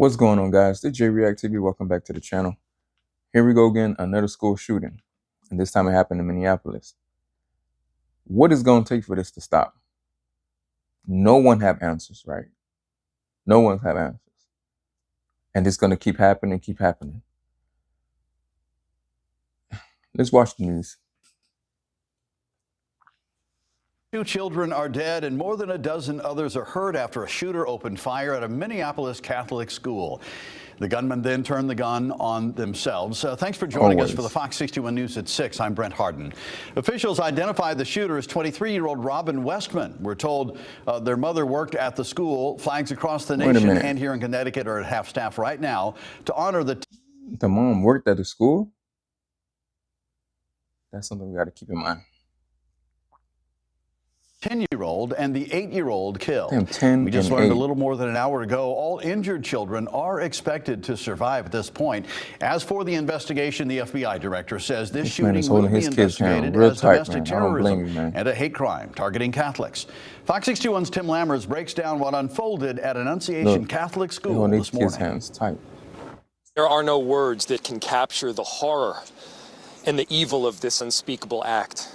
What's going on, guys? This is JReact TV. Welcome back to the channel. Here we go again, another school shooting. And this time it happened in Minneapolis. What is going to take for this to stop? No one have answers, right? No one have answers. And it's going to keep happening, keep happening. Let's watch the news. 2 children are dead and more than a dozen others are hurt after a shooter opened fire at a Minneapolis Catholic school. The gunman then turned the gun on themselves. Thanks for joining us for the Fox 61 News at 6. I'm Brent Harden. Officials identified the shooter as 23-year-old Robin Westman. We're told their mother worked at the school. Flags across the nation and here in Connecticut are at half staff right now to honor the mom worked at the school? That's something we got to keep in mind. 10-year-old and the 8-year-old killed. We just learned a little more than an hour ago, all injured children are expected to survive at this point. As for the investigation, the FBI director says this shooting will be investigated as domestic terrorism and a hate crime targeting Catholics. Fox 61's Tim Lammers breaks down what unfolded at Annunciation Catholic School this morning. There are no words that can capture the horror and the evil of this unspeakable act.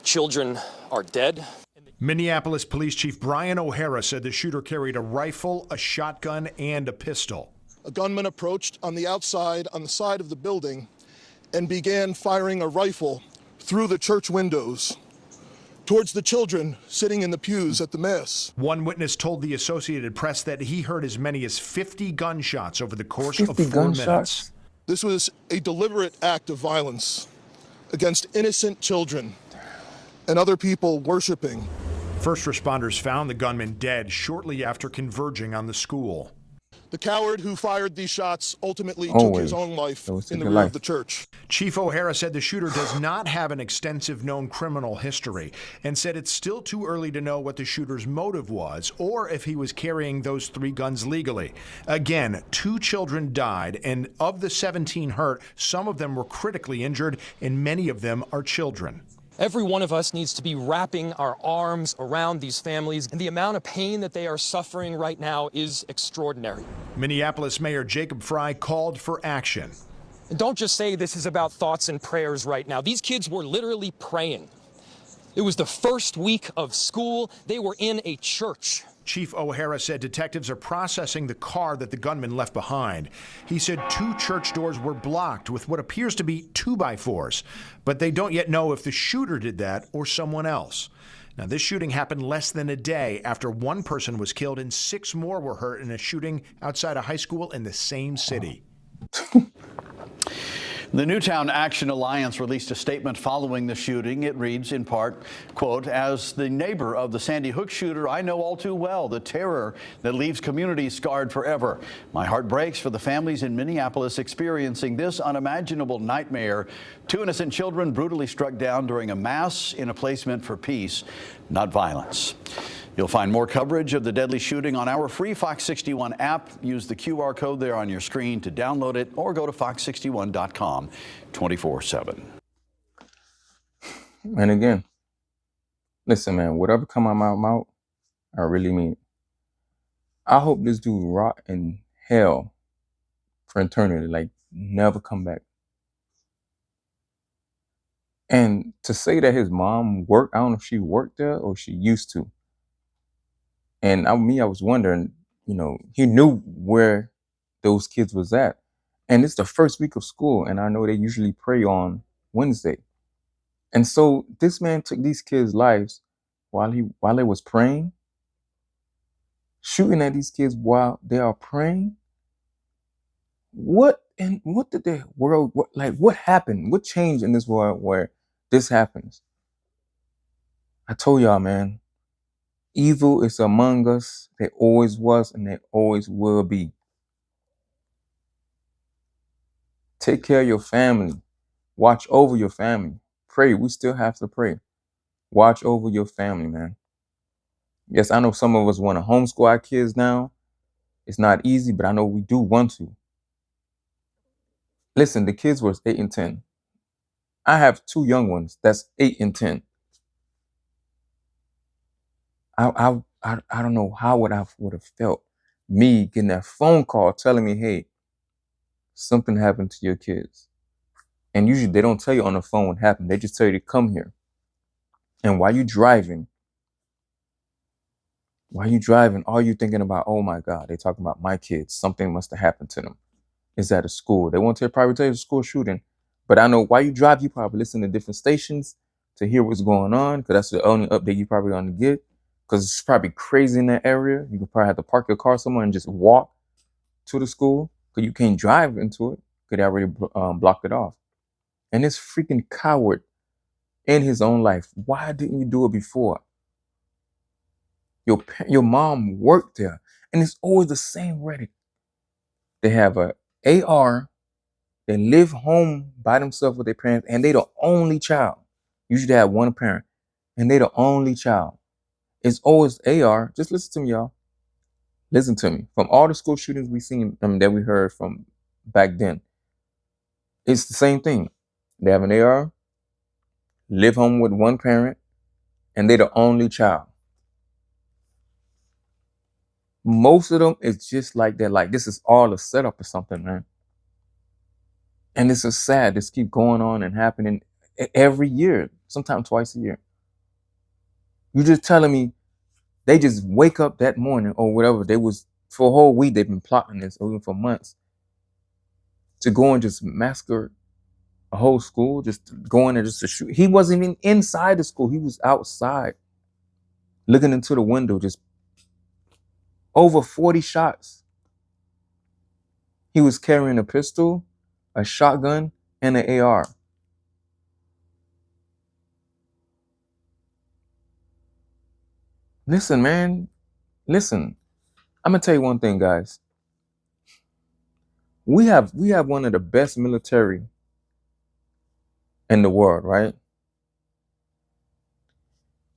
Children are dead. Minneapolis Police Chief Brian O'Hara said the shooter carried a rifle, a shotgun, and a pistol. A gunman approached on the outside, on the side of the building, and began firing a rifle through the church windows towards the children sitting in the pews at the Mass. One witness told the Associated Press that he heard as many as 50 gunshots over the course of 4 minutes. This was a deliberate act of violence against innocent children and other people worshiping. First responders found the gunman dead shortly after converging on the school. The coward who fired these shots ultimately took his own life in the rear of the church. Chief O'Hara said the shooter does not have an extensive known criminal history and said it's still too early to know what the shooter's motive was or if he was carrying those 3 guns legally. Again, 2 children died, and of the 17 hurt, some of them were critically injured and many of them are children. Every one of us needs to be wrapping our arms around these families, and the amount of pain that they are suffering right now is extraordinary. Minneapolis Mayor Jacob Frey called for action. And don't just say this is about thoughts and prayers right now. These kids were literally praying. It was the first week of school. They were in a church. Chief O'Hara said detectives are processing the car that the gunman left behind. He said 2 church doors were blocked with what appears to be 2x4s, but they don't yet know if the shooter did that or someone else. Now, this shooting happened less than a day after 1 person was killed and 6 more were hurt in a shooting outside a high school in the same city. The Newtown Action Alliance released a statement following the shooting. It reads in part, quote, "As the neighbor of the Sandy Hook shooter, I know all too well the terror that leaves communities scarred forever. My heart breaks for the families in Minneapolis experiencing this unimaginable nightmare. 2 innocent children brutally struck down during a mass in a place meant for peace, not violence." You'll find more coverage of the deadly shooting on our free Fox 61 app. Use the QR code there on your screen to download it or go to fox61.com 24/7. And again, listen, man, whatever come out of my mouth, I really mean it. I hope this dude rot in hell for eternity, like never come back. And to say that his mom worked, I don't know if she worked there or she used to. And I was wondering, he knew where those kids was at. And it's the first week of school, and I know they usually pray on Wednesday. And so this man took these kids' lives while they was praying, shooting at these kids while they are praying. What did the world, what happened? What changed in this world where this happens? I told y'all, man. Evil is among us. There always was and there always will be. Take care of your family. Watch over your family. Pray. We still have to pray. Watch over your family, man. Yes, I know some of us want to homeschool our kids now. It's not easy, but I know we do want to. Listen, the kids were 8 and 10. I have 2 young ones that's 8 and 10. I don't know how would have felt me getting that phone call telling me, hey, something happened to your kids. And usually they don't tell you on the phone what happened. They just tell you to come here. And while you're driving, all you thinking about, oh my God, they talking about my kids. Something must have happened to them. It's at a school. They won't probably tell you the school shooting. But I know while you drive, you probably listen to different stations to hear what's going on, because that's the only update you probably going to get. Because it's probably crazy in that area. You could probably have to park your car somewhere and just walk to the school, because you can't drive into it because they already blocked it off. And this freaking coward in his own life, why didn't you do it before? Your mom worked there, and it's always the same rhetoric. They have a AR. They live home by themselves with their parents, and they the only child. Usually they have one parent, and they the only child. It's always AR. Just listen to me, y'all. Listen to me. From all the school shootings we seen, that we heard from back then, it's the same thing. They have an AR, live home with one parent, and they the only child. Most of them is just like that. Like, this is all a setup or something, man. And this is sad. This keep going on and happening every year, sometimes twice a year. You just telling me they just wake up that morning or whatever. They was for a whole week. They've been plotting this, or even for months, to go and just massacre a whole school, just going there just to shoot. He wasn't even inside the school. He was outside, looking into the window, just over 40 shots. He was carrying a pistol, a shotgun, and an AR. Listen, man. Listen. I'm gonna tell you one thing, guys. We have one of the best military in the world, right?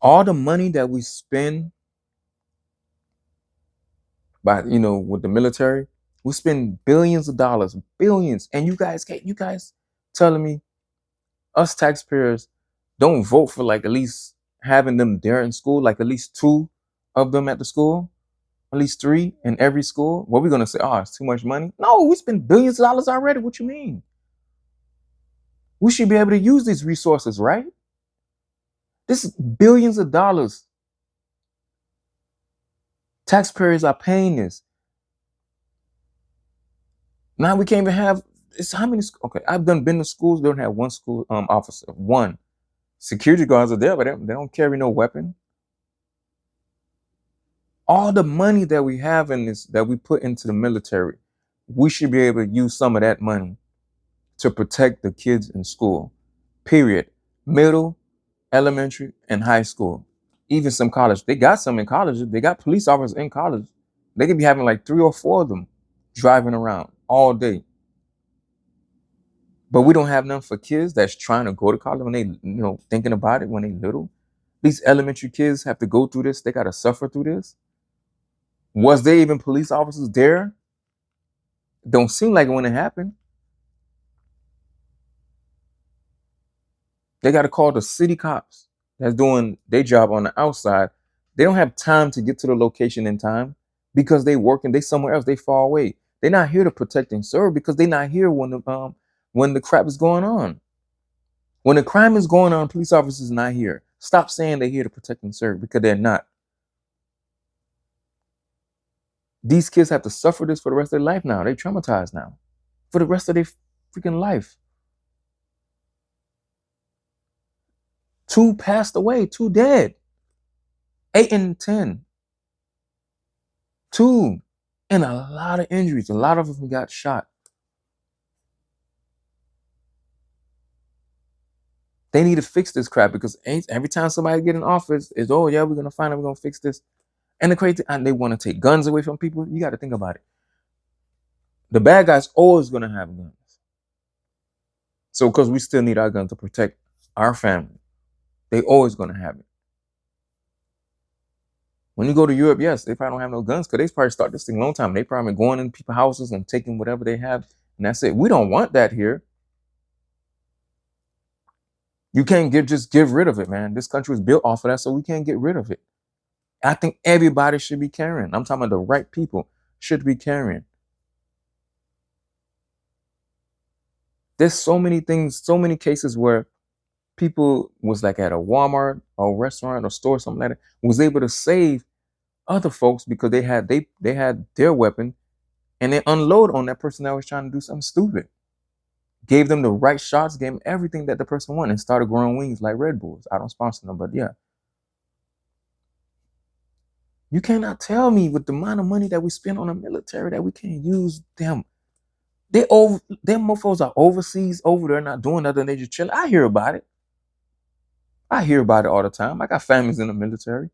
All the money that we spend with the military, we spend billions of dollars, billions. And you guys telling me us taxpayers don't vote for like at least having them there in school, like at least 2 of them at the school, at least 3 in every school. What are we gonna say? Oh, it's too much money. No, we spend billions of dollars already. What you mean? We should be able to use these resources, right? This is billions of dollars. Taxpayers are paying this. Now we can't even have, it's how many? Okay, I've been to schools. They don't have one school officer. One. Security guards are there, but they don't carry no weapon. All the money that we have in this, that we put into the military, we should be able to use some of that money to protect the kids in school. Period. Middle, elementary, and high school. Even some college. They got some in colleges. They got police officers in college. They could be having like 3 or 4 of them driving around all day. But we don't have none for kids that's trying to go to college when they, thinking about it when they little. These elementary kids have to go through this. They got to suffer through this. Was there even police officers there? Don't seem like it when it happened. They got to call the city cops that's doing their job on the outside. They don't have time to get to the location in time because they working. They somewhere else. They far away. They're not here to protect and serve because they're not here when the crap is going on. When the crime is going on, police officers are not here. Stop saying they're here to protect and serve, because they're not. These kids have to suffer this for the rest of their life now. They're traumatized now for the rest of their freaking life. 2 passed away, 2 dead. 8 and 10. 2. And a lot of injuries. A lot of them got shot. They need to fix this crap, because every time somebody get in office, it's, oh yeah, we're going to find out, we're going to fix this. And the crazy, and they want to take guns away from people. You got to think about it. The bad guys always going to have guns. So because we still need our guns to protect our family, they always going to have it. When you go to Europe, yes, they probably don't have no guns, because they probably start this thing a long time. They probably going in people's houses and taking whatever they have, and that's it. We don't want that here. You can't just get rid of it, man. This country was built off of that, so we can't get rid of it. I think everybody should be carrying. I'm talking about the right people. should be carrying. There's so many things, so many cases where people was like at a Walmart or restaurant or store, something like that, was able to save other folks because they had their weapon and they unload on that person that was trying to do something stupid. Gave them the right shots, gave them everything that the person wanted, and started growing wings like Red Bulls. I don't sponsor them, but yeah. You cannot tell me with the amount of money that we spend on the military that we can't use them. Them mofos are overseas over there not doing nothing, they just chilling. I hear about it. I hear about it all the time. I got families in the military.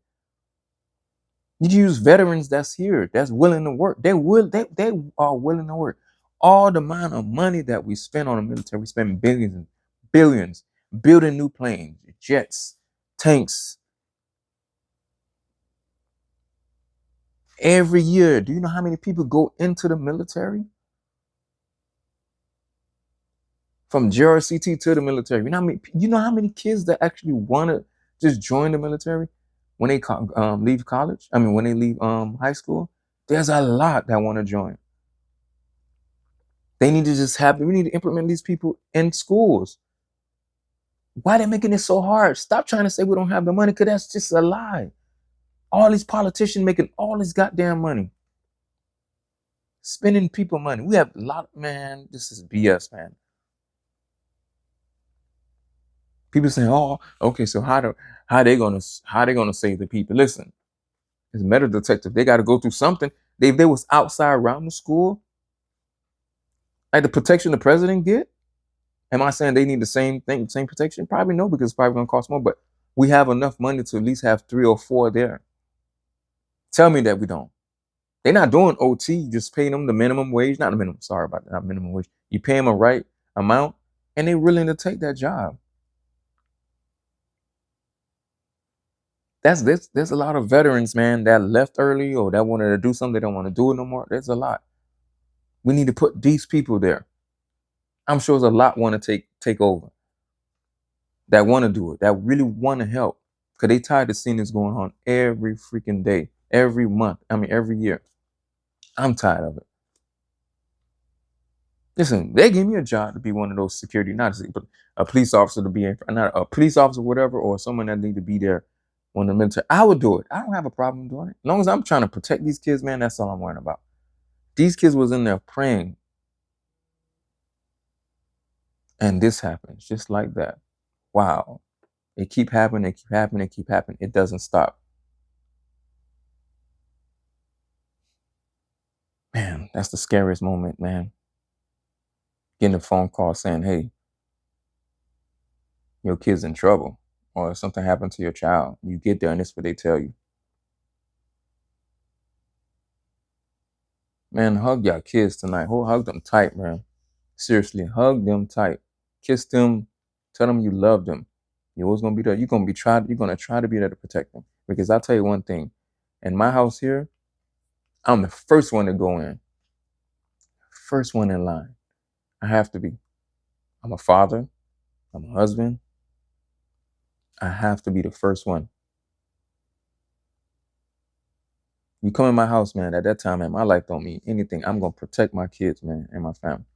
You use veterans that's here, that's willing to work. They are willing to work. All the amount of money that we spend on the military, we spend billions and billions building new planes, jets, tanks. Every year, do you know how many people go into the military? From JRCT to the military. You know how many kids that actually want to just join the military when they leave college? I mean, when they leave high school? There's a lot that want to join. They need to just we need to implement these people in schools. Why are they making it so hard? Stop trying to say we don't have the money, because that's just a lie. All these politicians making all this goddamn money. Spending people money. We have a lot, man, this is BS, man. People saying, "Oh, okay, so how they gonna save the people?" Listen, as metal detective, they got to go through something. They was outside around the school, like the protection the president get. Am I saying they need the same thing, same protection? Probably no, because it's probably gonna cost more. But we have enough money to at least have 3 or 4 there. Tell me that we don't. They're not doing OT, just paying them the minimum wage, not the minimum. Sorry about that, not minimum wage. You pay them a right amount, and they're willing to take that job. There's a lot of veterans, man, that left early or that wanted to do something, they don't want to do it no more. There's a lot. We need to put these people there. I'm sure there's a lot want to take over, that want to do it, that really want to help, because they tired of seeing this going on every freaking day, every month. I mean, every year. I'm tired of it. Listen, they give me a job to be one of those security, not a police officer, to be not a police officer, whatever, or someone that need to be there when the military. I would do it. I don't have a problem doing it. As long as I'm trying to protect these kids, man, that's all I'm worrying about. These kids was in there praying, and this happens just like that. Wow. It keep happening, it keep happening, it keep happening. It doesn't stop. Man, that's the scariest moment, man. Getting a phone call saying, "Hey, your kid's in trouble," or something happened to your child. You get there and this is what they tell you. Man, hug your kids tonight. Hug them tight, man. Seriously, hug them tight. Kiss them. Tell them you love them. You're always gonna be there. You're gonna try to be there to protect them. Because I'll tell you one thing. In my house here, I'm the first one to go in. First one in line. I have to be. I'm a father. I'm a husband. I have to be the first one. You come in my house, man, at that time, man, my life don't mean anything. I'm gonna protect my kids, man, and my family.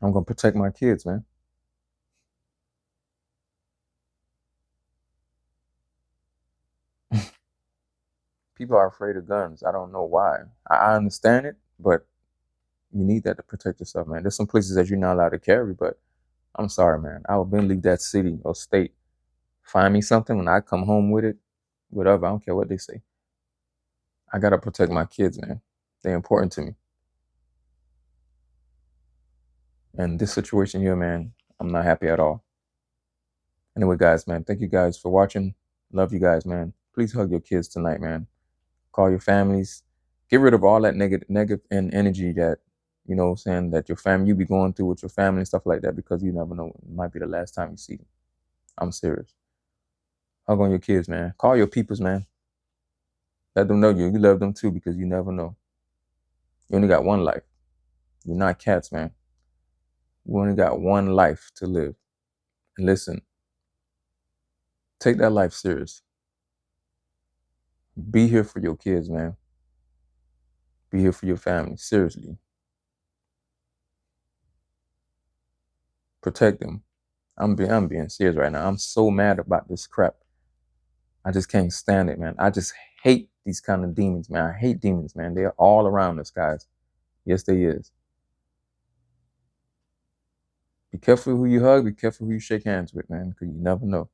I'm gonna protect my kids, man. People are afraid of guns. I don't know why. I understand it, but you need that to protect yourself, man. There's some places that you're not allowed to carry, but I'm sorry, man. I will then leave that city or state. Find me something when I come home with it, whatever. I don't care what they say. I gotta protect my kids, man. They're important to me. And this situation here, man, I'm not happy at all. Anyway, guys, man, thank you guys for watching. Love you guys, man. Please hug your kids tonight, man. Call your families. Get rid of all that negative and energy that, saying that you be going through with your family and stuff like that, because you never know. It might be the last time you see them. I'm serious. Hug on your kids, man. Call your peoples, man. Let them know you love them too, because you never know. You only got one life. You're not cats, man. You only got one life to live. And listen, take that life serious. Be here for your kids, man. Be here for your family. Seriously. Protect them. I'm being serious right now. I'm so mad about this crap. I just can't stand it, man. I just hate these kind of demons, man. I hate demons, man. They're all around us, guys. Yes, they is. Be careful who you hug. Be careful who you shake hands with, man, because you never know.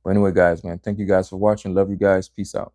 But anyway, guys, man, thank you guys for watching. Love you guys. Peace out.